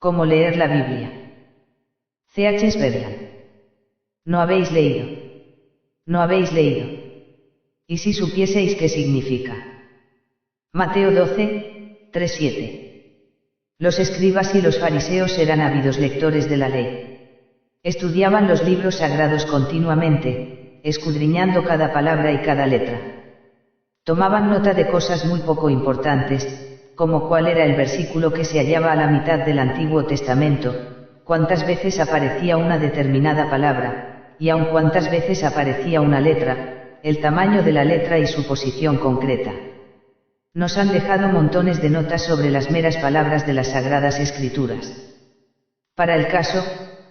¿Cómo leer la Biblia? C.H. Spurgeon. No habéis leído. No habéis leído. ¿Y si supieseis qué significa? Mateo 12, 3-7. Los escribas y los fariseos eran ávidos lectores de la ley. Estudiaban los libros sagrados continuamente, escudriñando cada palabra y cada letra. Tomaban nota de cosas muy poco importantes, como cuál era el versículo que se hallaba a la mitad del Antiguo Testamento, cuántas veces aparecía una determinada palabra, y aun cuántas veces aparecía una letra, el tamaño de la letra y su posición concreta. Nos han dejado montones de notas sobre las meras palabras de las Sagradas Escrituras. Para el caso,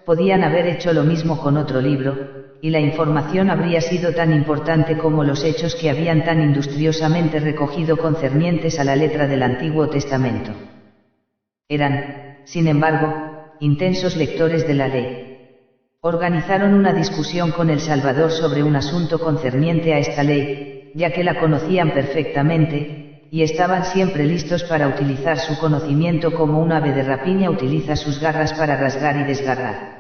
podían haber hecho lo mismo con otro libro, y la información habría sido tan importante como los hechos que habían tan industriosamente recogido concernientes a la letra del Antiguo Testamento. Eran, sin embargo, intensos lectores de la ley. Organizaron una discusión con el Salvador sobre un asunto concerniente a esta ley, ya que la conocían perfectamente, y estaban siempre listos para utilizar su conocimiento como un ave de rapiña utiliza sus garras para rasgar y desgarrar.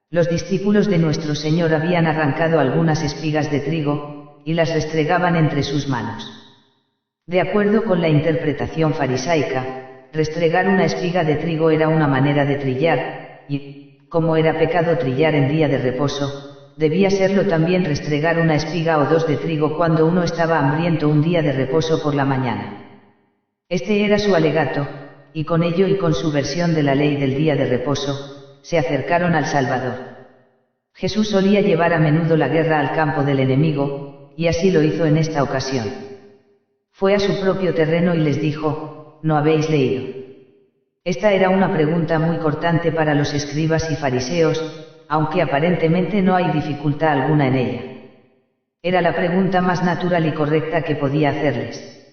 Los discípulos de nuestro Señor habían arrancado algunas espigas de trigo, y las restregaban entre sus manos. De acuerdo con la interpretación farisaica, restregar una espiga de trigo era una manera de trillar, y, como era pecado trillar en día de reposo, debía serlo también restregar una espiga o dos de trigo cuando uno estaba hambriento un día de reposo por la mañana. Este era su alegato, y con ello y con su versión de la ley del día de reposo, se acercaron al Salvador. Jesús solía llevar a menudo la guerra al campo del enemigo, y así lo hizo en esta ocasión. Fue a su propio terreno y les dijo, ¿no habéis leído? Esta era una pregunta muy cortante para los escribas y fariseos, aunque aparentemente no hay dificultad alguna en ella. Era la pregunta más natural y correcta que podía hacerles.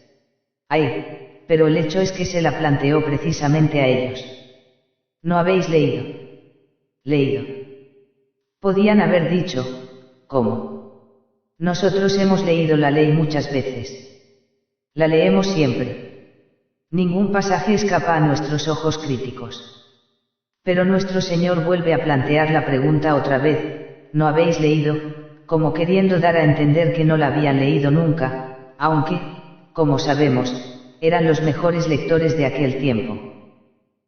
Ay, pero el hecho es que se la planteó precisamente a ellos. ¿No habéis leído? Leído. Podían haber dicho, ¿cómo? Nosotros hemos leído la ley muchas veces. La leemos siempre. Ningún pasaje escapa a nuestros ojos críticos. Pero nuestro Señor vuelve a plantear la pregunta otra vez, ¿no habéis leído? Como queriendo dar a entender que no la habían leído nunca, aunque, como sabemos, eran los mejores lectores de aquel tiempo.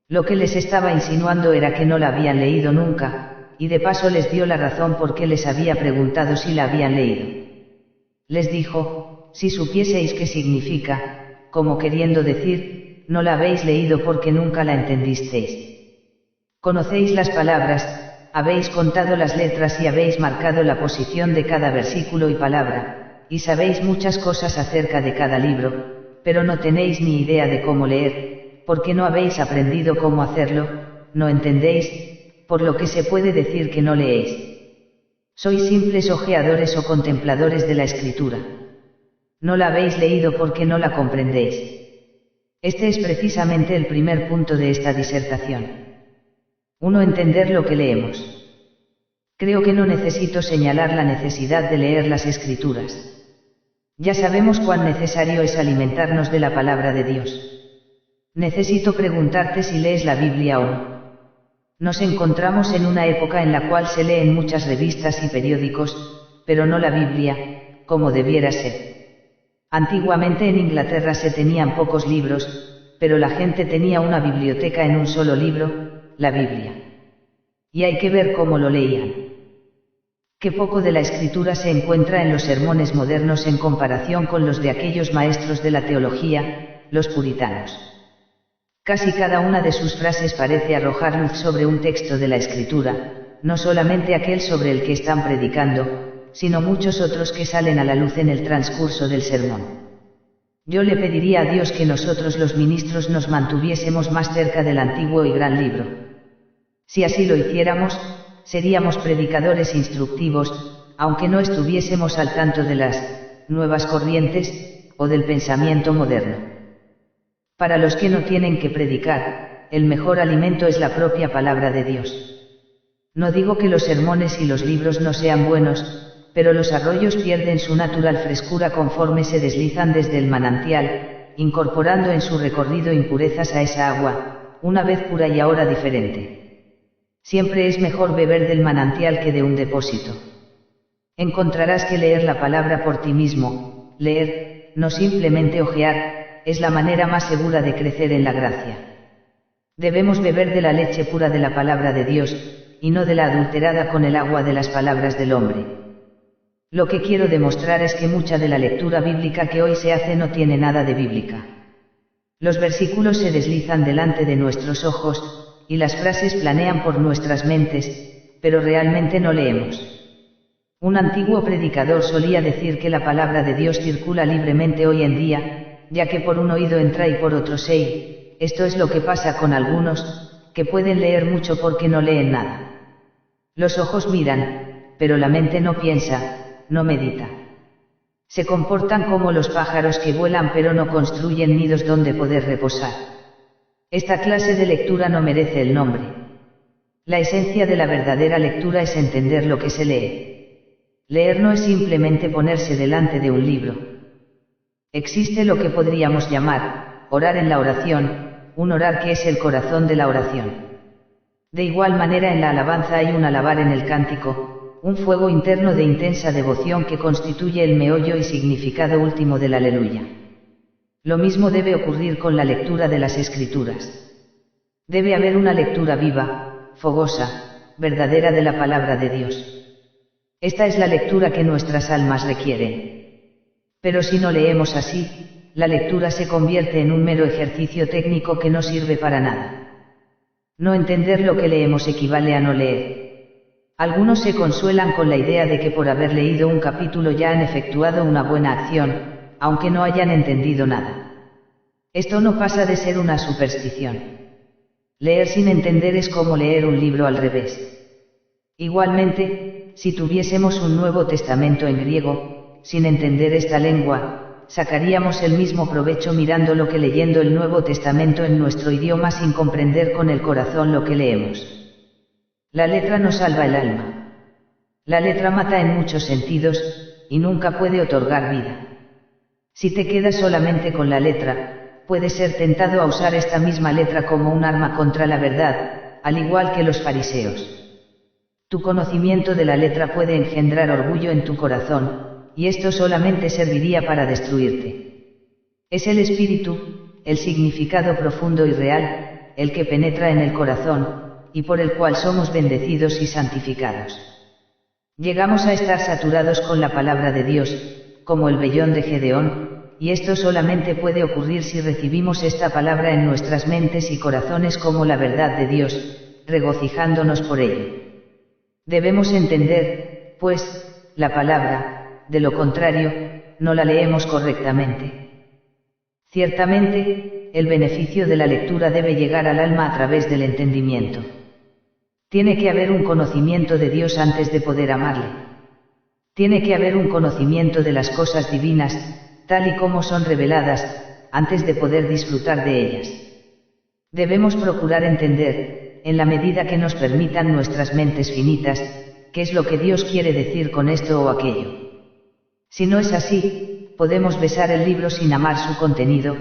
Lo que les estaba insinuando era que no la habían leído nunca, y de paso les dio la razón por qué les había preguntado si la habían leído. Les dijo, si supieseis qué significa, como queriendo decir, no la habéis leído porque nunca la entendisteis. Conocéis las palabras, habéis contado las letras y habéis marcado la posición de cada versículo y palabra, y sabéis muchas cosas acerca de cada libro, pero no tenéis ni idea de cómo leer, porque no habéis aprendido cómo hacerlo, no entendéis, por lo que se puede decir que no leéis. Sois simples ojeadores o contempladores de la Escritura. No la habéis leído porque no la comprendéis. Este es precisamente el primer punto de esta disertación. 1. Entender lo que leemos. Creo que no necesito señalar la necesidad de leer las Escrituras. Ya sabemos cuán necesario es alimentarnos de la palabra de Dios. Necesito preguntarte si lees la Biblia o no. Nos encontramos en una época en la cual se leen muchas revistas y periódicos, pero no la Biblia, como debiera ser. Antiguamente en Inglaterra se tenían pocos libros, pero la gente tenía una biblioteca en un solo libro, la Biblia. Y hay que ver cómo lo leían. Qué poco de la Escritura se encuentra en los sermones modernos en comparación con los de aquellos maestros de la teología, los puritanos. Casi cada una de sus frases parece arrojar luz sobre un texto de la Escritura, no solamente aquel sobre el que están predicando, sino muchos otros que salen a la luz en el transcurso del sermón. Yo le pediría a Dios que nosotros los ministros nos mantuviésemos más cerca del antiguo y gran libro. Si así lo hiciéramos, seríamos predicadores instructivos, aunque no estuviésemos al tanto de las nuevas corrientes, o del pensamiento moderno. Para los que no tienen que predicar, el mejor alimento es la propia palabra de Dios. No digo que los sermones y los libros no sean buenos, pero los arroyos pierden su natural frescura conforme se deslizan desde el manantial, incorporando en su recorrido impurezas a esa agua, una vez pura y ahora diferente. Siempre es mejor beber del manantial que de un depósito. Encontrarás que leer la palabra por ti mismo, leer, no simplemente hojear, es la manera más segura de crecer en la gracia. Debemos beber de la leche pura de la palabra de Dios, y no de la adulterada con el agua de las palabras del hombre. Lo que quiero demostrar es que mucha de la lectura bíblica que hoy se hace no tiene nada de bíblica. Los versículos se deslizan delante de nuestros ojos, y las frases planean por nuestras mentes, pero realmente no leemos. Un antiguo predicador solía decir que la palabra de Dios circula libremente hoy en día, ya que por un oído entra y por otro sale. Esto es lo que pasa con algunos, que pueden leer mucho porque no leen nada. Los ojos miran, pero la mente no piensa, no medita. Se comportan como los pájaros que vuelan pero no construyen nidos donde poder reposar. Esta clase de lectura no merece el nombre. La esencia de la verdadera lectura es entender lo que se lee. Leer no es simplemente ponerse delante de un libro. Existe lo que podríamos llamar, orar en la oración, un orar que es el corazón de la oración. De igual manera en la alabanza hay un alabar en el cántico, un fuego interno de intensa devoción que constituye el meollo y significado último del aleluya. Lo mismo debe ocurrir con la lectura de las Escrituras. Debe haber una lectura viva, fogosa, verdadera de la palabra de Dios. Esta es la lectura que nuestras almas requieren. Pero si no leemos así, la lectura se convierte en un mero ejercicio técnico que no sirve para nada. No entender lo que leemos equivale a no leer. Algunos se consuelan con la idea de que por haber leído un capítulo ya han efectuado una buena acción, aunque no hayan entendido nada. Esto no pasa de ser una superstición. Leer sin entender es como leer un libro al revés. Igualmente, si tuviésemos un Nuevo Testamento en griego, sin entender esta lengua, sacaríamos el mismo provecho mirándolo que leyendo el Nuevo Testamento en nuestro idioma sin comprender con el corazón lo que leemos. La letra no salva el alma. La letra mata en muchos sentidos, y nunca puede otorgar vida. Si te quedas solamente con la letra, puedes ser tentado a usar esta misma letra como un arma contra la verdad, al igual que los fariseos. Tu conocimiento de la letra puede engendrar orgullo en tu corazón, y esto solamente serviría para destruirte. Es el espíritu, el significado profundo y real, el que penetra en el corazón, y por el cual somos bendecidos y santificados. Llegamos a estar saturados con la palabra de Dios, como el vellón de Gedeón, y esto solamente puede ocurrir si recibimos esta palabra en nuestras mentes y corazones como la verdad de Dios, regocijándonos por ello. Debemos entender, pues, la palabra, de lo contrario, no la leemos correctamente. Ciertamente, el beneficio de la lectura debe llegar al alma a través del entendimiento. Tiene que haber un conocimiento de Dios antes de poder amarle. Tiene que haber un conocimiento de las cosas divinas, tal y como son reveladas, antes de poder disfrutar de ellas. Debemos procurar entender, en la medida que nos permitan nuestras mentes finitas, qué es lo que Dios quiere decir con esto o aquello. Si no es así, podemos besar el libro sin amar su contenido,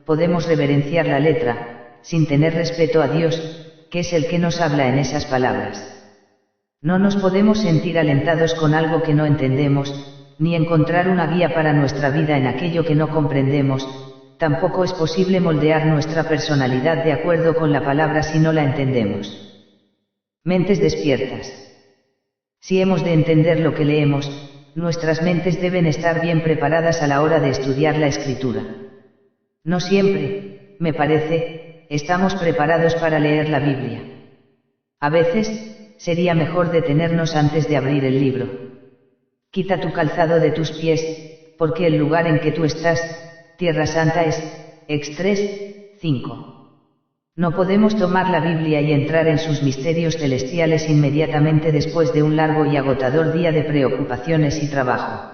podemos reverenciar la letra, sin tener respeto a Dios, que es el que nos habla en esas palabras. No nos podemos sentir alentados con algo que no entendemos, ni encontrar una guía para nuestra vida en aquello que no comprendemos. Tampoco es posible moldear nuestra personalidad de acuerdo con la palabra si no la entendemos. Mentes despiertas. Si hemos de entender lo que leemos, nuestras mentes deben estar bien preparadas a la hora de estudiar la Escritura. No siempre, me parece, estamos preparados para leer la Biblia. A veces, sería mejor detenernos antes de abrir el libro. Quita tu calzado de tus pies, porque el lugar en que tú estás, Tierra Santa es, Ex 3, 5. No podemos tomar la Biblia y entrar en sus misterios celestiales inmediatamente después de un largo y agotador día de preocupaciones y trabajo.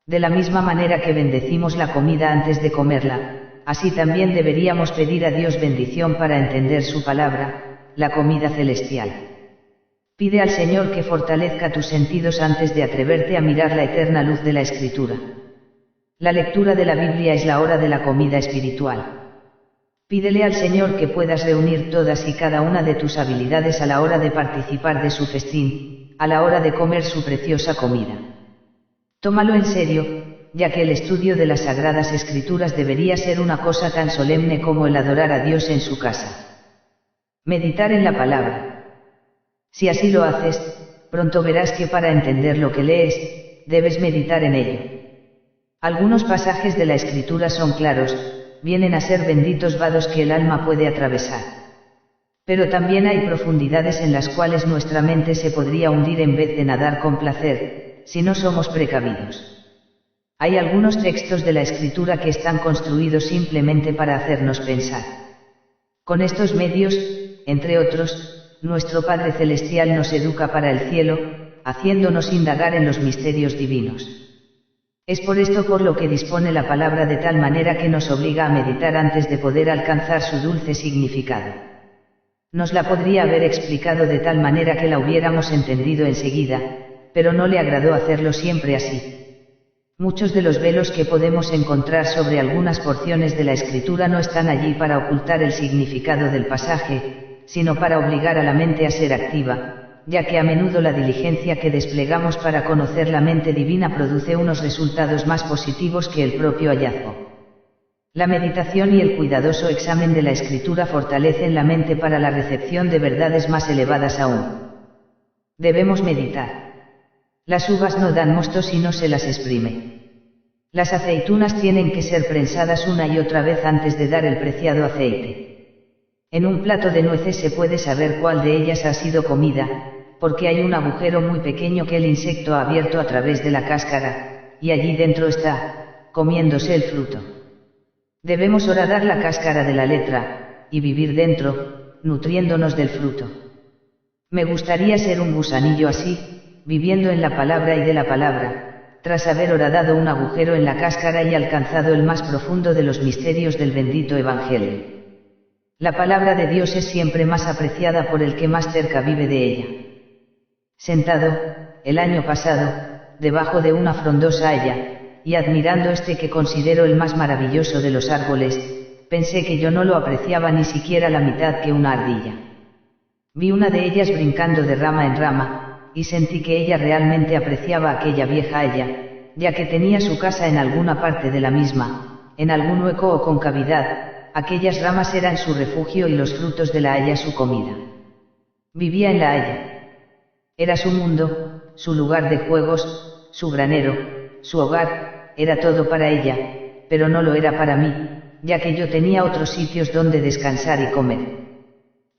De la misma manera que bendecimos la comida antes de comerla, así también deberíamos pedir a Dios bendición para entender su palabra, la comida celestial. Pide al Señor que fortalezca tus sentidos antes de atreverte a mirar la eterna luz de la Escritura. La lectura de la Biblia es la hora de la comida espiritual. Pídele al Señor que puedas reunir todas y cada una de tus habilidades a la hora de participar de su festín, a la hora de comer su preciosa comida. Tómalo en serio, ya que el estudio de las Sagradas Escrituras debería ser una cosa tan solemne como el adorar a Dios en su casa. Meditar en la palabra. Si así lo haces, pronto verás que para entender lo que lees, debes meditar en ello. Algunos pasajes de la Escritura son claros, vienen a ser benditos vados que el alma puede atravesar. Pero también hay profundidades en las cuales nuestra mente se podría hundir en vez de nadar con placer, si no somos precavidos. Hay algunos textos de la Escritura que están construidos simplemente para hacernos pensar. Con estos medios, entre otros, nuestro Padre Celestial nos educa para el cielo, haciéndonos indagar en los misterios divinos. Es por esto por lo que dispone la palabra de tal manera que nos obliga a meditar antes de poder alcanzar su dulce significado. Nos la podría haber explicado de tal manera que la hubiéramos entendido enseguida, pero no le agradó hacerlo siempre así. Muchos de los velos que podemos encontrar sobre algunas porciones de la Escritura no están allí para ocultar el significado del pasaje, sino para obligar a la mente a ser activa, ya que a menudo la diligencia que desplegamos para conocer la mente divina produce unos resultados más positivos que el propio hallazgo. La meditación y el cuidadoso examen de la Escritura fortalecen la mente para la recepción de verdades más elevadas aún. Debemos meditar. Las uvas no dan mosto si no se las exprime. Las aceitunas tienen que ser prensadas una y otra vez antes de dar el preciado aceite. En un plato de nueces se puede saber cuál de ellas ha sido comida, porque hay un agujero muy pequeño que el insecto ha abierto a través de la cáscara, y allí dentro está, comiéndose el fruto. Debemos horadar la cáscara de la letra, y vivir dentro, nutriéndonos del fruto. Me gustaría ser un gusanillo así, viviendo en la palabra y de la palabra, tras haber horadado un agujero en la cáscara y alcanzado el más profundo de los misterios del bendito Evangelio. La palabra de Dios es siempre más apreciada por el que más cerca vive de ella. Sentado, el año pasado, debajo de una frondosa haya, y admirando este que considero el más maravilloso de los árboles, pensé que yo no lo apreciaba ni siquiera la mitad que una ardilla. Vi una de ellas brincando de rama en rama, y sentí que ella realmente apreciaba aquella vieja haya, ya que tenía su casa en alguna parte de la misma, en algún hueco o concavidad. Aquellas ramas eran su refugio y los frutos de la haya su comida. Vivía en la haya. Era su mundo, su lugar de juegos, su granero, su hogar, era todo para ella, pero no lo era para mí, ya que yo tenía otros sitios donde descansar y comer.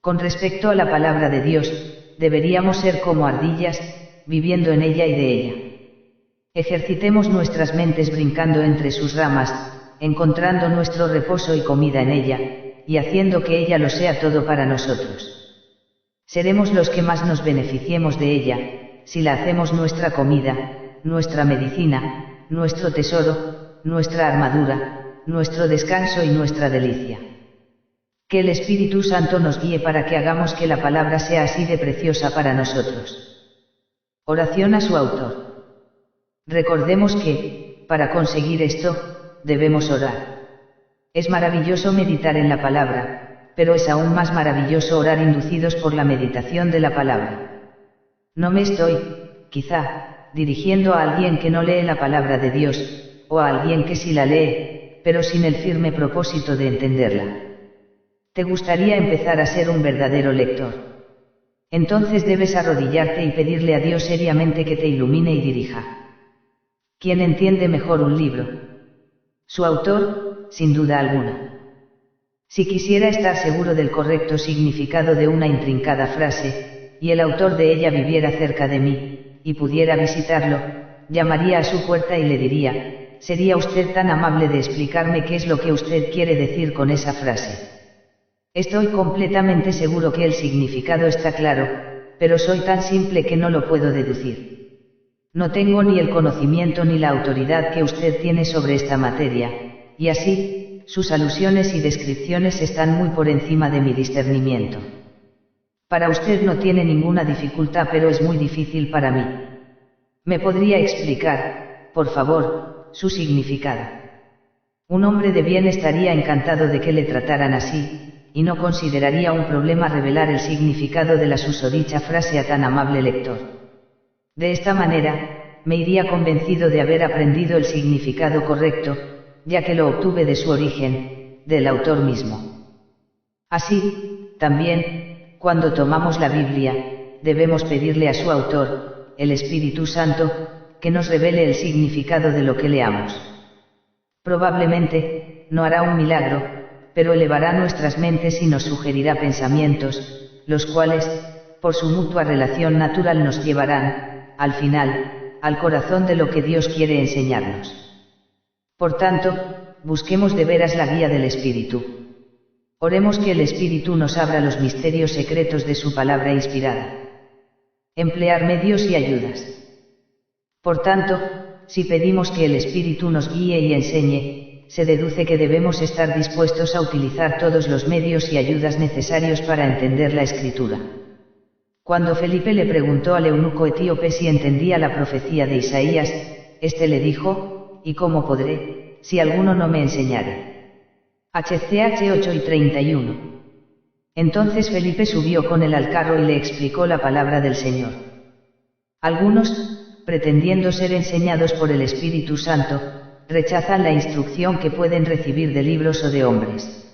Con respecto a la palabra de Dios, deberíamos ser como ardillas, viviendo en ella y de ella. Ejercitemos nuestras mentes brincando entre sus ramas, encontrando nuestro reposo y comida en ella, y haciendo que ella lo sea todo para nosotros. Seremos los que más nos beneficiemos de ella, si la hacemos nuestra comida, nuestra medicina, nuestro tesoro, nuestra armadura, nuestro descanso y nuestra delicia. Que el Espíritu Santo nos guíe para que hagamos que la palabra sea así de preciosa para nosotros. Oración a su autor. Recordemos que, para conseguir esto, debemos orar. Es maravilloso meditar en la palabra, pero es aún más maravilloso orar inducidos por la meditación de la palabra. No me estoy, quizá, dirigiendo a alguien que no lee la palabra de Dios, o a alguien que sí la lee, pero sin el firme propósito de entenderla. ¿Te gustaría empezar a ser un verdadero lector? Entonces debes arrodillarte y pedirle a Dios seriamente que te ilumine y dirija. ¿Quién entiende mejor un libro? Su autor, sin duda alguna. Si quisiera estar seguro del correcto significado de una intrincada frase, y el autor de ella viviera cerca de mí, y pudiera visitarlo, llamaría a su puerta y le diría, ¿sería usted tan amable de explicarme qué es lo que usted quiere decir con esa frase? Estoy completamente seguro que el significado está claro, pero soy tan simple que no lo puedo deducir. No tengo ni el conocimiento ni la autoridad que usted tiene sobre esta materia, y así, sus alusiones y descripciones están muy por encima de mi discernimiento. Para usted no tiene ninguna dificultad, pero es muy difícil para mí. ¿Me podría explicar, por favor, su significado? Un hombre de bien estaría encantado de que le trataran así, y no consideraría un problema revelar el significado de la susodicha frase a tan amable lector. De esta manera, me iría convencido de haber aprendido el significado correcto, ya que lo obtuve de su origen, del autor mismo. Así, también, cuando tomamos la Biblia, debemos pedirle a su autor, el Espíritu Santo, que nos revele el significado de lo que leamos. Probablemente, no hará un milagro, pero elevará nuestras mentes y nos sugerirá pensamientos, los cuales, por su mutua relación natural nos llevarán, al final, al corazón de lo que Dios quiere enseñarnos. Por tanto, busquemos de veras la guía del Espíritu. Oremos que el Espíritu nos abra los misterios secretos de su palabra inspirada. Emplear medios y ayudas. Por tanto, si pedimos que el Espíritu nos guíe y enseñe, se deduce que debemos estar dispuestos a utilizar todos los medios y ayudas necesarios para entender la Escritura. Cuando Felipe le preguntó al eunuco etíope si entendía la profecía de Isaías, éste le dijo: ¿y cómo podré, si alguno no me enseñare? HCH 8 y 31. Entonces Felipe subió con él al carro y le explicó la palabra del Señor. Algunos, pretendiendo ser enseñados por el Espíritu Santo, rechazan la instrucción que pueden recibir de libros o de hombres.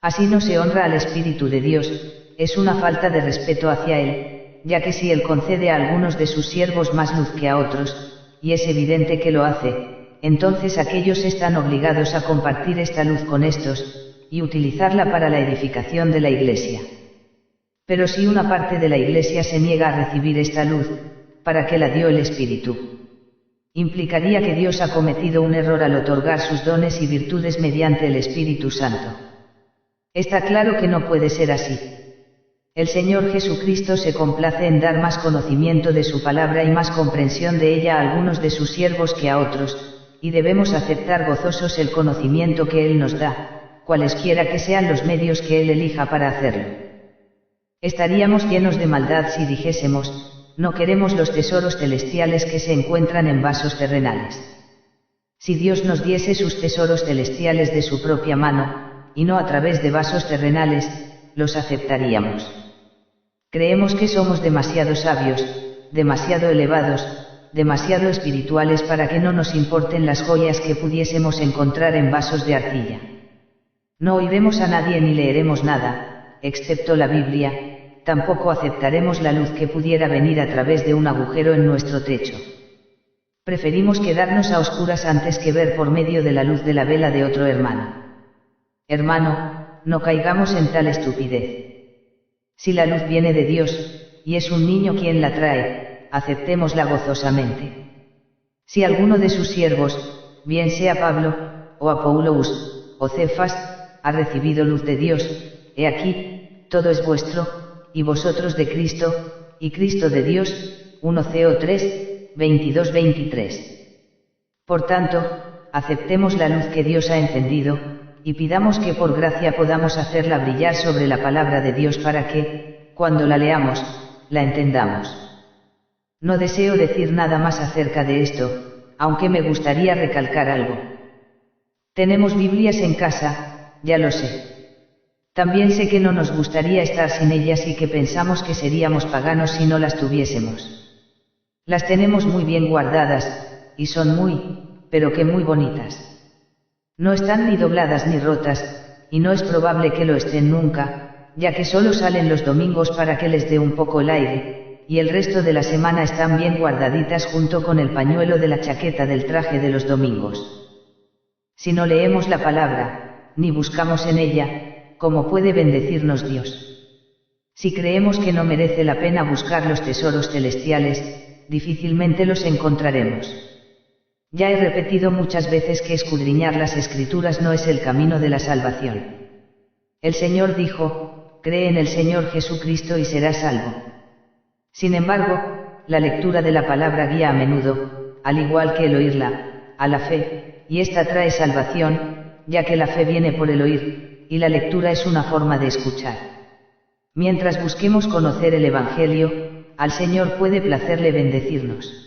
Así no se honra al Espíritu de Dios, es una falta de respeto hacia Él, ya que si Él concede a algunos de sus siervos más luz que a otros, y es evidente que lo hace, entonces aquellos están obligados a compartir esta luz con estos, y utilizarla para la edificación de la Iglesia. Pero si una parte de la Iglesia se niega a recibir esta luz, ¿para qué la dio el Espíritu? Implicaría que Dios ha cometido un error al otorgar sus dones y virtudes mediante el Espíritu Santo. Está claro que no puede ser así. El Señor Jesucristo se complace en dar más conocimiento de su palabra y más comprensión de ella a algunos de sus siervos que a otros, y debemos aceptar gozosos el conocimiento que Él nos da, cualesquiera que sean los medios que Él elija para hacerlo. Estaríamos llenos de maldad si dijésemos: no queremos los tesoros celestiales que se encuentran en vasos terrenales. Si Dios nos diese sus tesoros celestiales de su propia mano, y no a través de vasos terrenales, los aceptaríamos. Creemos que somos demasiado sabios, demasiado elevados, demasiado espirituales para que no nos importen las joyas que pudiésemos encontrar en vasos de arcilla. No oiremos a nadie ni leeremos nada, excepto la Biblia. Tampoco aceptaremos la luz que pudiera venir a través de un agujero en nuestro techo. Preferimos quedarnos a oscuras antes que ver por medio de la luz de la vela de otro hermano. Hermano, no caigamos en tal estupidez. Si la luz viene de Dios, y es un niño quien la trae, aceptémosla gozosamente. Si alguno de sus siervos, bien sea Pablo, o Apoulos, o Cefas, ha recibido luz de Dios, he aquí, todo es vuestro, y vosotros de Cristo, y Cristo de Dios. 1 Cor 3, 22-23. Por tanto, aceptemos la luz que Dios ha encendido, y pidamos que por gracia podamos hacerla brillar sobre la palabra de Dios para que, cuando la leamos, la entendamos. No deseo decir nada más acerca de esto, aunque me gustaría recalcar algo. Tenemos Biblias en casa, ya lo sé. También sé que no nos gustaría estar sin ellas y que pensamos que seríamos paganos si no las tuviésemos. Las tenemos muy bien guardadas, y son pero que muy bonitas. No están ni dobladas ni rotas, y no es probable que lo estén nunca, ya que solo salen los domingos para que les dé un poco el aire, y el resto de la semana están bien guardaditas junto con el pañuelo de la chaqueta del traje de los domingos. Si no leemos la palabra, ni buscamos en ella, ¿cómo puede bendecirnos Dios? Si creemos que no merece la pena buscar los tesoros celestiales, difícilmente los encontraremos. Ya he repetido muchas veces que escudriñar las Escrituras no es el camino de la salvación. El Señor dijo: cree en el Señor Jesucristo y serás salvo. Sin embargo, la lectura de la palabra guía a menudo, al igual que el oírla, a la fe, y esta trae salvación, ya que la fe viene por el oír, y la lectura es una forma de escuchar. Mientras busquemos conocer el Evangelio, al Señor puede placerle bendecirnos.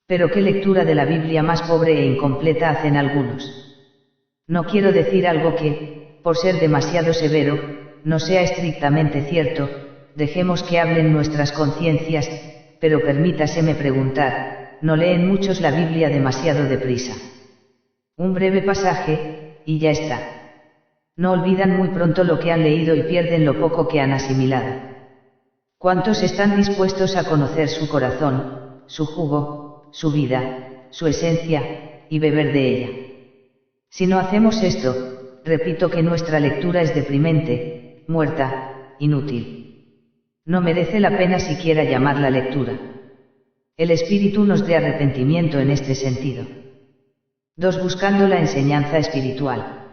Pero qué lectura de la Biblia más pobre e incompleta hacen algunos. No quiero decir algo que, por ser demasiado severo, no sea estrictamente cierto, dejemos que hablen nuestras conciencias, pero permítaseme preguntar, ¿no leen muchos la Biblia demasiado deprisa? Un breve pasaje, y ya está. No olvidan muy pronto lo que han leído y pierden lo poco que han asimilado. ¿Cuántos están dispuestos a conocer su corazón, su jugo, su vida, su esencia, y beber de ella? Si no hacemos esto, repito que nuestra lectura es deprimente, muerta, inútil. No merece la pena siquiera llamarla lectura. El Espíritu nos dé arrepentimiento en este sentido. 2. Buscando la enseñanza espiritual.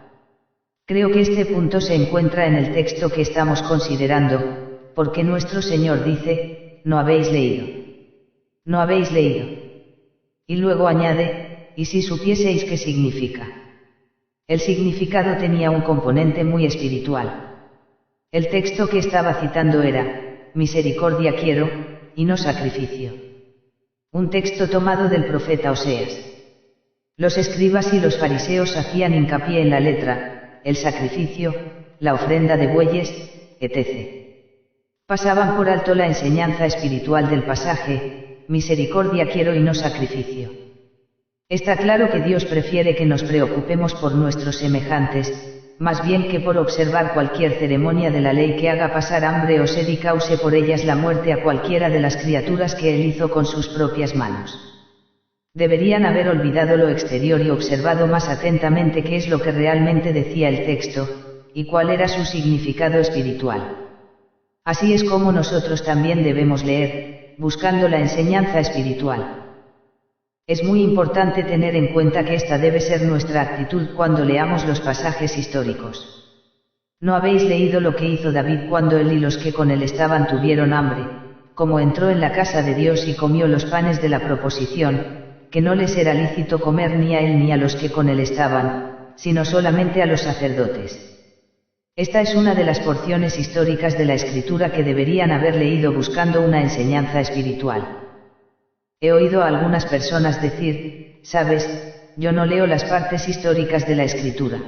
Creo que este punto se encuentra en el texto que estamos considerando, porque nuestro Señor dice, no habéis leído. No habéis leído. Y luego añade, y si supieseis qué significa. El significado tenía un componente muy espiritual. El texto que estaba citando era, misericordia quiero, y no sacrificio. Un texto tomado del profeta Oseas. Los escribas y los fariseos hacían hincapié en la letra, el sacrificio, la ofrenda de bueyes, etc. Pasaban por alto la enseñanza espiritual del pasaje, misericordia quiero y no sacrificio. Está claro que Dios prefiere que nos preocupemos por nuestros semejantes, más bien que por observar cualquier ceremonia de la ley que haga pasar hambre o sed y cause por ellas la muerte a cualquiera de las criaturas que Él hizo con sus propias manos. Deberían haber olvidado lo exterior y observado más atentamente qué es lo que realmente decía el texto, y cuál era su significado espiritual. Así es como nosotros también debemos leer, buscando la enseñanza espiritual. Es muy importante tener en cuenta que esta debe ser nuestra actitud cuando leamos los pasajes históricos. ¿No habéis leído lo que hizo David cuando él y los que con él estaban tuvieron hambre, como entró en la casa de Dios y comió los panes de la proposición, que no les era lícito comer ni a él ni a los que con él estaban, sino solamente a los sacerdotes? Esta es una de las porciones históricas de la Escritura que deberían haber leído buscando una enseñanza espiritual. He oído a algunas personas decir, sabes, yo no leo las partes históricas de la Escritura.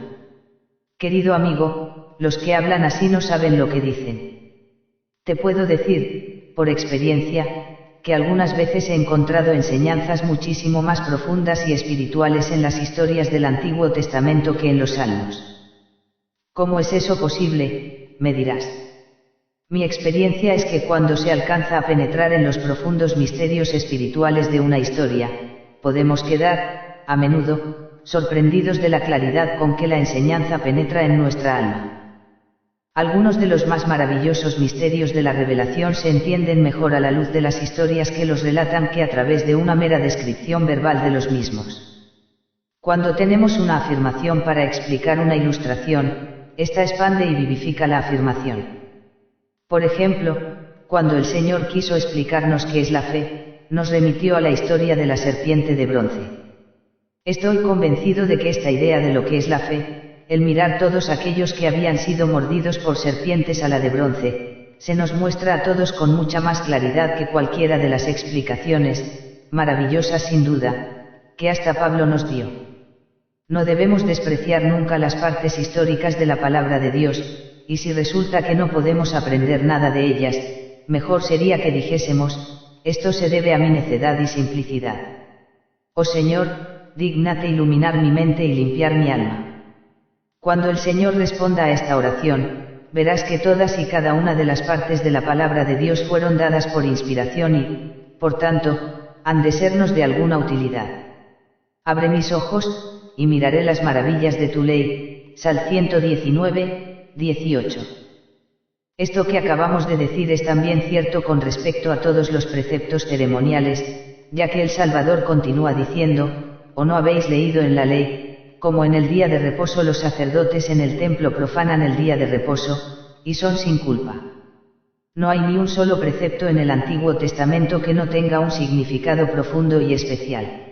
Querido amigo, los que hablan así no saben lo que dicen. Te puedo decir, por experiencia, que algunas veces he encontrado enseñanzas muchísimo más profundas y espirituales en las historias del Antiguo Testamento que en los Salmos. ¿Cómo es eso posible?, me dirás. Mi experiencia es que cuando se alcanza a penetrar en los profundos misterios espirituales de una historia, podemos quedar, a menudo, sorprendidos de la claridad con que la enseñanza penetra en nuestra alma. Algunos de los más maravillosos misterios de la revelación se entienden mejor a la luz de las historias que los relatan que a través de una mera descripción verbal de los mismos. Cuando tenemos una afirmación para explicar una ilustración, esta expande y vivifica la afirmación. Por ejemplo, cuando el Señor quiso explicarnos qué es la fe, nos remitió a la historia de la serpiente de bronce. Estoy convencido de que esta idea de lo que es la fe, el mirar todos aquellos que habían sido mordidos por serpientes a la de bronce, se nos muestra a todos con mucha más claridad que cualquiera de las explicaciones, maravillosas sin duda, que hasta Pablo nos dio. No debemos despreciar nunca las partes históricas de la palabra de Dios, y si resulta que no podemos aprender nada de ellas, mejor sería que dijésemos, esto se debe a mi necedad y simplicidad. Oh Señor, dígnate iluminar mi mente y limpiar mi alma. Cuando el Señor responda a esta oración, verás que todas y cada una de las partes de la palabra de Dios fueron dadas por inspiración y, por tanto, han de sernos de alguna utilidad. Abre mis ojos, y miraré las maravillas de tu ley. Sal 119, 18. Esto que acabamos de decir es también cierto con respecto a todos los preceptos ceremoniales, ya que el Salvador continúa diciendo, ¿o no habéis leído en la ley, como en el día de reposo los sacerdotes en el templo profanan el día de reposo, y son sin culpa? No hay ni un solo precepto en el Antiguo Testamento que no tenga un significado profundo y especial.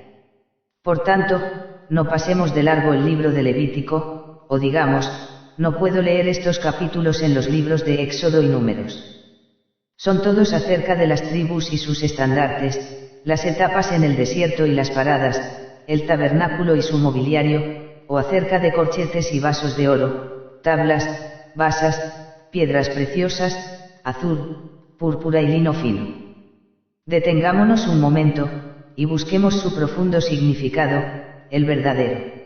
Por tanto, no pasemos de largo el libro de Levítico, o digamos, no puedo leer estos capítulos en los libros de Éxodo y Números. Son todos acerca de las tribus y sus estandartes, las etapas en el desierto y las paradas, el tabernáculo y su mobiliario, o acerca de corchetes y vasos de oro, tablas, basas, piedras preciosas, azul, púrpura y lino fino. Detengámonos un momento, y busquemos su profundo significado, el verdadero.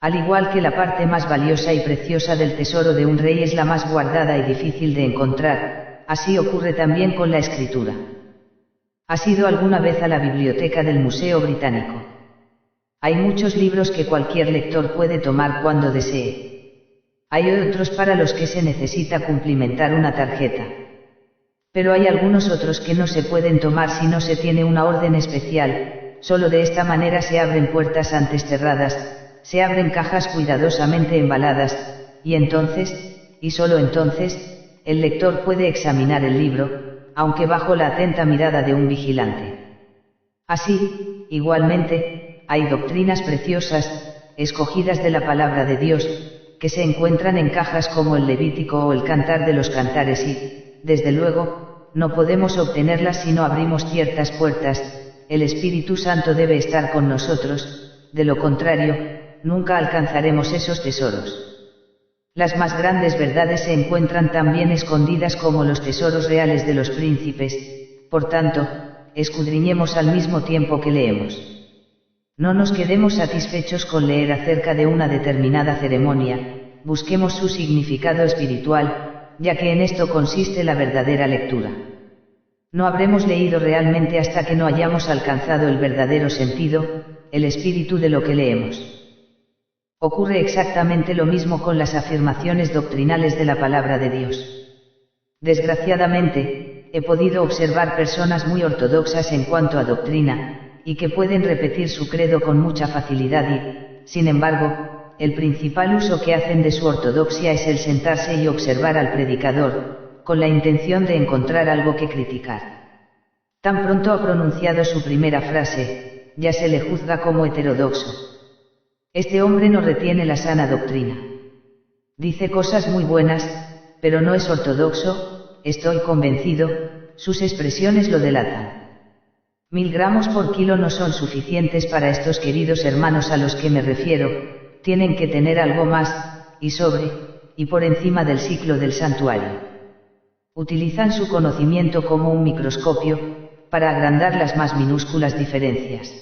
Al igual que la parte más valiosa y preciosa del tesoro de un rey es la más guardada y difícil de encontrar, así ocurre también con la escritura. ¿Has ido alguna vez a la biblioteca del Museo Británico? Hay muchos libros que cualquier lector puede tomar cuando desee. Hay otros para los que se necesita cumplimentar una tarjeta. Pero hay algunos otros que no se pueden tomar si no se tiene una orden especial, solo de esta manera se abren puertas antes cerradas, se abren cajas cuidadosamente embaladas, y entonces, y solo entonces, el lector puede examinar el libro, aunque bajo la atenta mirada de un vigilante. Así, igualmente, hay doctrinas preciosas, escogidas de la palabra de Dios, que se encuentran en cajas como el Levítico o el Cantar de los Cantares y, desde luego, no podemos obtenerlas si no abrimos ciertas puertas. El Espíritu Santo debe estar con nosotros, de lo contrario, nunca alcanzaremos esos tesoros. Las más grandes verdades se encuentran tan bien escondidas como los tesoros reales de los príncipes, por tanto, escudriñemos al mismo tiempo que leemos. No nos quedemos satisfechos con leer acerca de una determinada ceremonia, busquemos su significado espiritual, ya que en esto consiste la verdadera lectura. No habremos leído realmente hasta que no hayamos alcanzado el verdadero sentido, el espíritu de lo que leemos. Ocurre exactamente lo mismo con las afirmaciones doctrinales de la palabra de Dios. Desgraciadamente, he podido observar personas muy ortodoxas en cuanto a doctrina, y que pueden repetir su credo con mucha facilidad y, sin embargo, el principal uso que hacen de su ortodoxia es el sentarse y observar al predicador, con la intención de encontrar algo que criticar. Tan pronto ha pronunciado su primera frase, ya se le juzga como heterodoxo. Este hombre no retiene la sana doctrina. Dice cosas muy buenas, pero no es ortodoxo, estoy convencido, sus expresiones lo delatan. 1000 gramos por kilo no son suficientes para estos queridos hermanos a los que me refiero, tienen que tener algo más, y sobre, y por encima del ciclo del santuario. Utilizan su conocimiento como un microscopio, para agrandar las más minúsculas diferencias.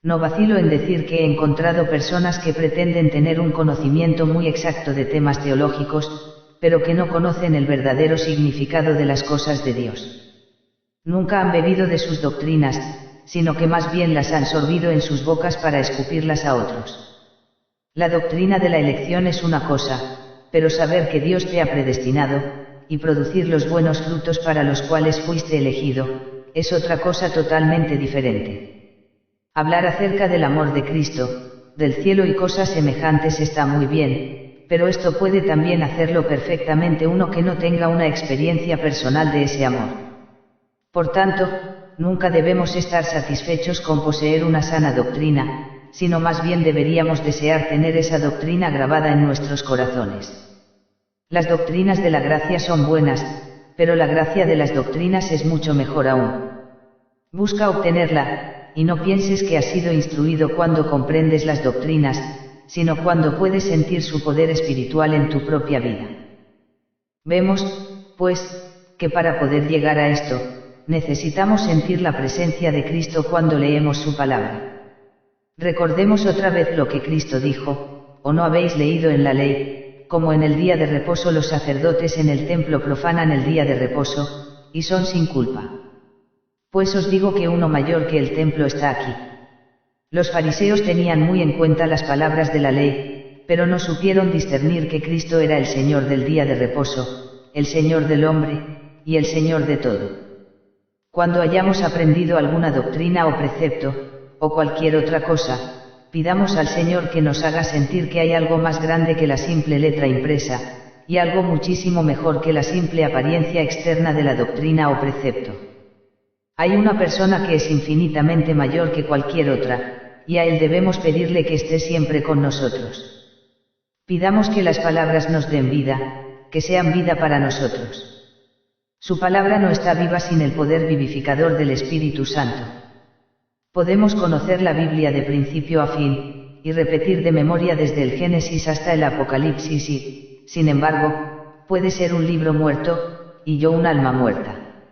No vacilo en decir que he encontrado personas que pretenden tener un conocimiento muy exacto de temas teológicos, pero que no conocen el verdadero significado de las cosas de Dios. Nunca han bebido de sus doctrinas, sino que más bien las han sorbido en sus bocas para escupirlas a otros. La doctrina de la elección es una cosa, pero saber que Dios te ha predestinado, y producir los buenos frutos para los cuales fuiste elegido, es otra cosa totalmente diferente. Hablar acerca del amor de Cristo, del cielo y cosas semejantes está muy bien, pero esto puede también hacerlo perfectamente uno que no tenga una experiencia personal de ese amor. Por tanto, nunca debemos estar satisfechos con poseer una sana doctrina, sino más bien deberíamos desear tener esa doctrina grabada en nuestros corazones. Las doctrinas de la gracia son buenas, pero la gracia de las doctrinas es mucho mejor aún. Busca obtenerla, y no pienses que has sido instruido cuando comprendes las doctrinas, sino cuando puedes sentir su poder espiritual en tu propia vida. Vemos, pues, que para poder llegar a esto, necesitamos sentir la presencia de Cristo cuando leemos su palabra. Recordemos otra vez lo que Cristo dijo, ¿o no habéis leído en la ley, como en el día de reposo los sacerdotes en el templo profanan el día de reposo, y son sin culpa? Pues os digo que uno mayor que el templo está aquí. Los fariseos tenían muy en cuenta las palabras de la ley, pero no supieron discernir que Cristo era el Señor del día de reposo, el Señor del hombre, y el Señor de todo. Cuando hayamos aprendido alguna doctrina o precepto, o cualquier otra cosa, pidamos al Señor que nos haga sentir que hay algo más grande que la simple letra impresa, y algo muchísimo mejor que la simple apariencia externa de la doctrina o precepto. Hay una persona que es infinitamente mayor que cualquier otra, y a Él debemos pedirle que esté siempre con nosotros. Pidamos que las palabras nos den vida, que sean vida para nosotros. Su palabra no está viva sin el poder vivificador del Espíritu Santo. Podemos conocer la Biblia de principio a fin, y repetir de memoria desde el Génesis hasta el Apocalipsis y, sin embargo, puede ser un libro muerto, y yo un alma muerta.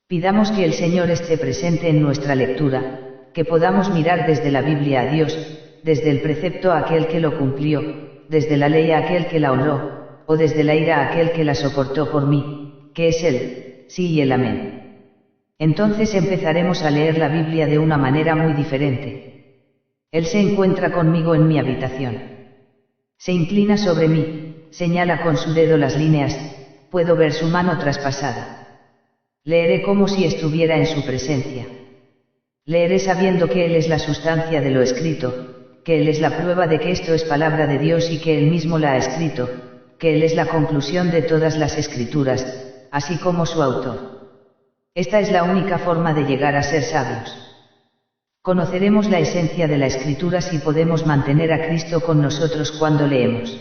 Pidamos que el Señor esté presente en nuestra lectura, que podamos mirar desde la Biblia a Dios, desde el precepto a aquel que lo cumplió, desde la ley a aquel que la honró, o desde la ira a aquel que la soportó por mí, que es el sí y el amén. Entonces empezaremos a leer la Biblia de una manera muy diferente. Él se encuentra conmigo en mi habitación. Se inclina sobre mí, señala con su dedo las líneas, puedo ver su mano traspasada. Leeré como si estuviera en su presencia. Leeré sabiendo que Él es la sustancia de lo escrito, que Él es la prueba de que esto es palabra de Dios y que Él mismo la ha escrito, que Él es la conclusión de todas las escrituras, así como su autor. Esta es la única forma de llegar a ser sabios. Conoceremos la esencia de la escritura si podemos mantener a Cristo con nosotros cuando leemos.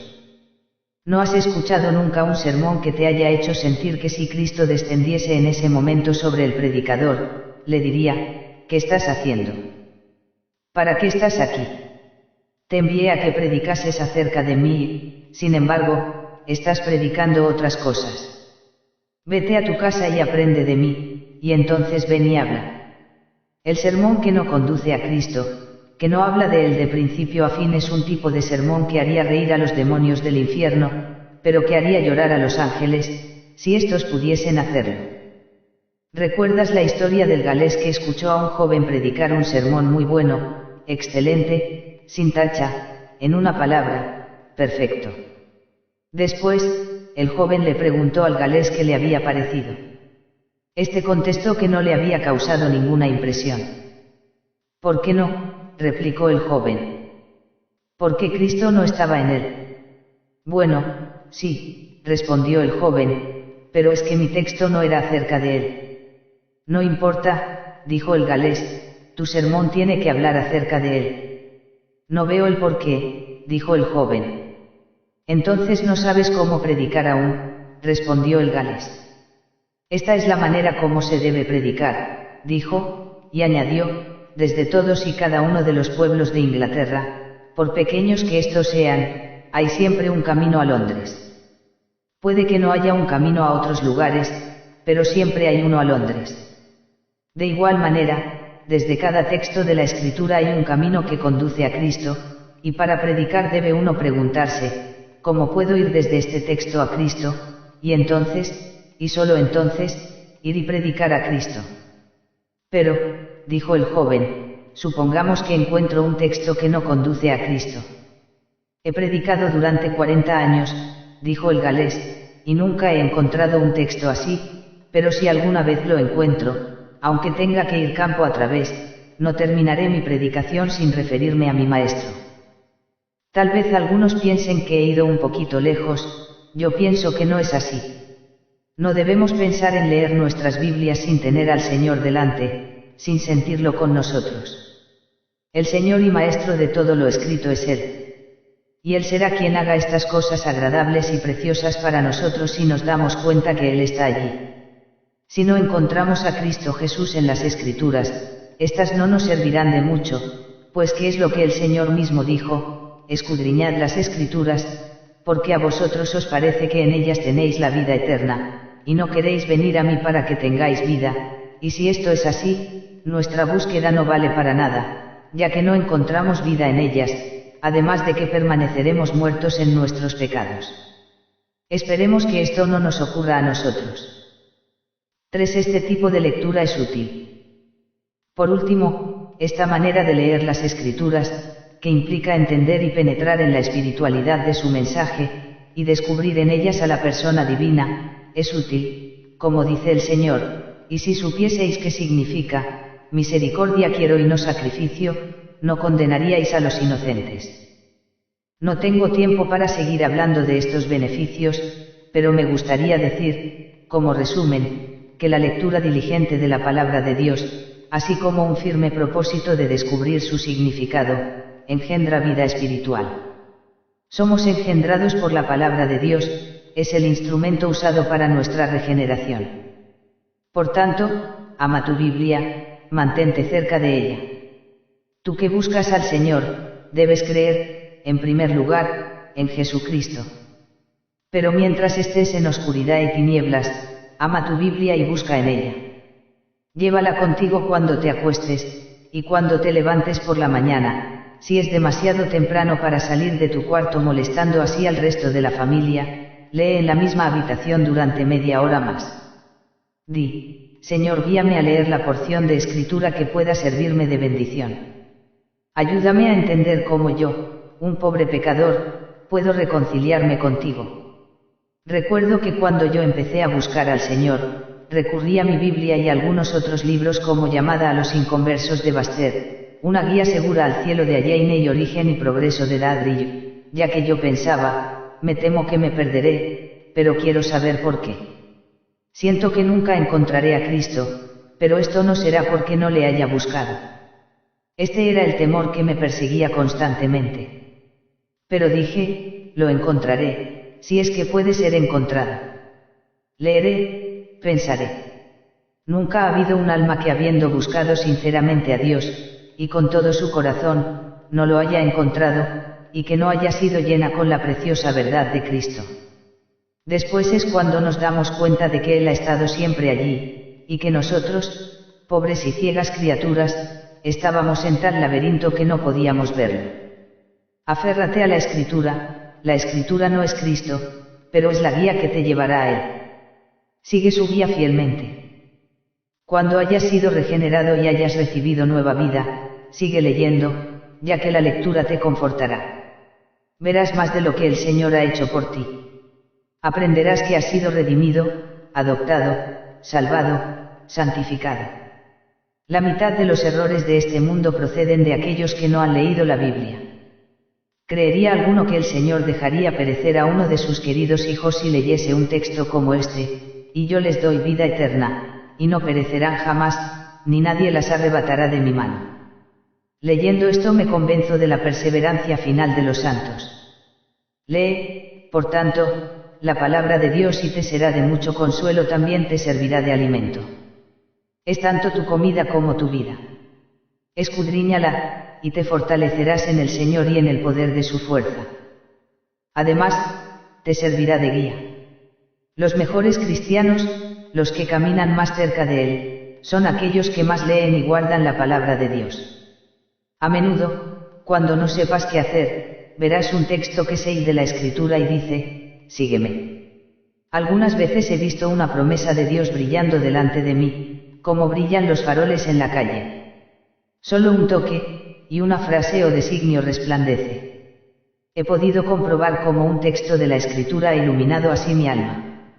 ¿No has escuchado nunca un sermón que te haya hecho sentir que si Cristo descendiese en ese momento sobre el predicador, le diría: ¿qué estás haciendo? ¿Para qué estás aquí? Te envié a que predicases acerca de mí, sin embargo, estás predicando otras cosas. Vete a tu casa y aprende de mí, y entonces ven y habla. El sermón que no conduce a Cristo, que no habla de Él de principio a fin, es un tipo de sermón que haría reír a los demonios del infierno, pero que haría llorar a los ángeles, si estos pudiesen hacerlo. ¿Recuerdas la historia del galés que escuchó a un joven predicar un sermón muy bueno, excelente, sin tacha, en una palabra, perfecto? Después, el joven le preguntó al galés qué le había parecido. Este contestó que no le había causado ninguna impresión. ¿Por qué no?, replicó el joven. Porque Cristo no estaba en él. Bueno, sí, respondió el joven, pero es que mi texto no era acerca de él. No importa, dijo el galés, tu sermón tiene que hablar acerca de él. No veo el por qué, dijo el joven. Entonces no sabes cómo predicar aún, respondió el galés. Esta es la manera como se debe predicar, dijo, y añadió, desde todos y cada uno de los pueblos de Inglaterra, por pequeños que estos sean, hay siempre un camino a Londres. Puede que no haya un camino a otros lugares, pero siempre hay uno a Londres. De igual manera, desde cada texto de la Escritura hay un camino que conduce a Cristo, y para predicar debe uno preguntarse, ¿cómo puedo ir desde este texto a Cristo? Y entonces, y solo entonces, ir y predicar a Cristo. Pero, dijo el joven, supongamos que encuentro un texto que no conduce a Cristo. He predicado durante 40 años, dijo el galés, y nunca he encontrado un texto así, pero si alguna vez lo encuentro, aunque tenga que ir campo a través, no terminaré mi predicación sin referirme a mi maestro. Tal vez algunos piensen que he ido un poquito lejos, yo pienso que no es así. No debemos pensar en leer nuestras Biblias sin tener al Señor delante, sin sentirlo con nosotros. El Señor y Maestro de todo lo escrito es Él. Y Él será quien haga estas cosas agradables y preciosas para nosotros si nos damos cuenta que Él está allí. Si no encontramos a Cristo Jesús en las Escrituras, estas no nos servirán de mucho, pues ¿qué es lo que el Señor mismo dijo? Escudriñad las Escrituras, porque a vosotros os parece que en ellas tenéis la vida eterna, y no queréis venir a mí para que tengáis vida, y si esto es así, nuestra búsqueda no vale para nada, ya que no encontramos vida en ellas, además de que permaneceremos muertos en nuestros pecados. Esperemos que esto no nos ocurra a nosotros. 3. Este tipo de lectura es útil. Por último, esta manera de leer las Escrituras, que implica entender y penetrar en la espiritualidad de su mensaje, y descubrir en ellas a la persona divina, es útil, como dice el Señor, y si supieseis qué significa, misericordia quiero y no sacrificio, no condenaríais a los inocentes. No tengo tiempo para seguir hablando de estos beneficios, pero me gustaría decir, como resumen, que la lectura diligente de la palabra de Dios, así como un firme propósito de descubrir su significado, engendra vida espiritual. Somos engendrados por la palabra de Dios, es el instrumento usado para nuestra regeneración. Por tanto, ama tu Biblia, mantente cerca de ella. Tú que buscas al Señor, debes creer, en primer lugar, en Jesucristo. Pero mientras estés en oscuridad y tinieblas, ama tu Biblia y busca en ella. Llévala contigo cuando te acuestes, y cuando te levantes por la mañana, si es demasiado temprano para salir de tu cuarto molestando así al resto de la familia, lee en la misma habitación durante media hora más. Di, Señor, guíame a leer la porción de escritura que pueda servirme de bendición. Ayúdame a entender cómo yo, un pobre pecador, puedo reconciliarme contigo. Recuerdo que cuando yo empecé a buscar al Señor, recurrí a mi Biblia y algunos otros libros como Llamada a los inconversos de Baster, una guía segura al cielo de Alleine y Origen y Progreso de Dadrill, ya que yo pensaba, me temo que me perderé, pero quiero saber por qué. Siento que nunca encontraré a Cristo, pero esto no será porque no le haya buscado. Este era el temor que me perseguía constantemente. Pero dije, lo encontraré, si es que puede ser encontrado. Leeré, pensaré. Nunca ha habido un alma que habiendo buscado sinceramente a Dios, y con todo su corazón, no lo haya encontrado, y que no haya sido llena con la preciosa verdad de Cristo. Después es cuando nos damos cuenta de que Él ha estado siempre allí, y que nosotros, pobres y ciegas criaturas, estábamos en tal laberinto que no podíamos verlo. Aférrate a la Escritura no es Cristo, pero es la guía que te llevará a Él. Sigue su guía fielmente. Cuando hayas sido regenerado y hayas recibido nueva vida, sigue leyendo, ya que la lectura te confortará. Verás más de lo que el Señor ha hecho por ti. Aprenderás que has sido redimido, adoptado, salvado, santificado. La mitad de los errores de este mundo proceden de aquellos que no han leído la Biblia. ¿Creería alguno que el Señor dejaría perecer a uno de sus queridos hijos si leyese un texto como este, y yo les doy vida eterna, y no perecerán jamás, ni nadie las arrebatará de mi mano? Leyendo esto me convenzo de la perseverancia final de los santos. Lee, por tanto, la palabra de Dios y te será de mucho consuelo, también te servirá de alimento. Es tanto tu comida como tu vida. Escudriñala, y te fortalecerás en el Señor y en el poder de su fuerza. Además, te servirá de guía. Los mejores cristianos, los que caminan más cerca de Él, son aquellos que más leen y guardan la palabra de Dios. A menudo, cuando no sepas qué hacer, verás un texto que se de la Escritura y dice, sígueme. Algunas veces he visto una promesa de Dios brillando delante de mí, como brillan los faroles en la calle. Solo un toque, y una frase o designio resplandece. He podido comprobar cómo un texto de la Escritura ha iluminado así mi alma.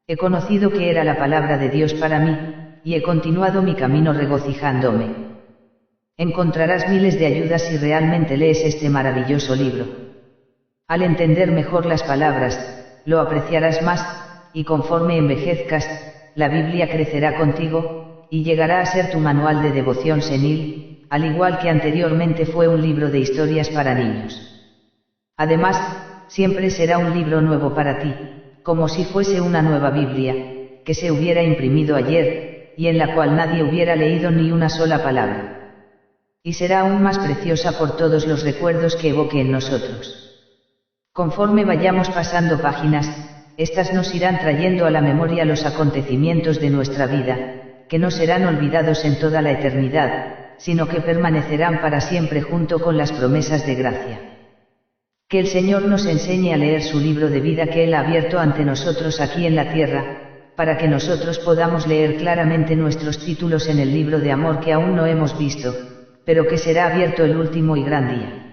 He conocido que era la palabra de Dios para mí, y he continuado mi camino regocijándome. Encontrarás miles de ayudas si realmente lees este maravilloso libro. Al entender mejor las palabras, lo apreciarás más, y conforme envejezcas, la Biblia crecerá contigo, y llegará a ser tu manual de devoción senil, al igual que anteriormente fue un libro de historias para niños. Además, siempre será un libro nuevo para ti, como si fuese una nueva Biblia, que se hubiera imprimido ayer, y en la cual nadie hubiera leído ni una sola palabra. Y será aún más preciosa por todos los recuerdos que evoque en nosotros. Conforme vayamos pasando páginas, estas nos irán trayendo a la memoria los acontecimientos de nuestra vida, que no serán olvidados en toda la eternidad, sino que permanecerán para siempre junto con las promesas de gracia. Que el Señor nos enseñe a leer su libro de vida que Él ha abierto ante nosotros aquí en la tierra, para que nosotros podamos leer claramente nuestros títulos en el libro de amor que aún no hemos visto, pero que será abierto el último y gran día.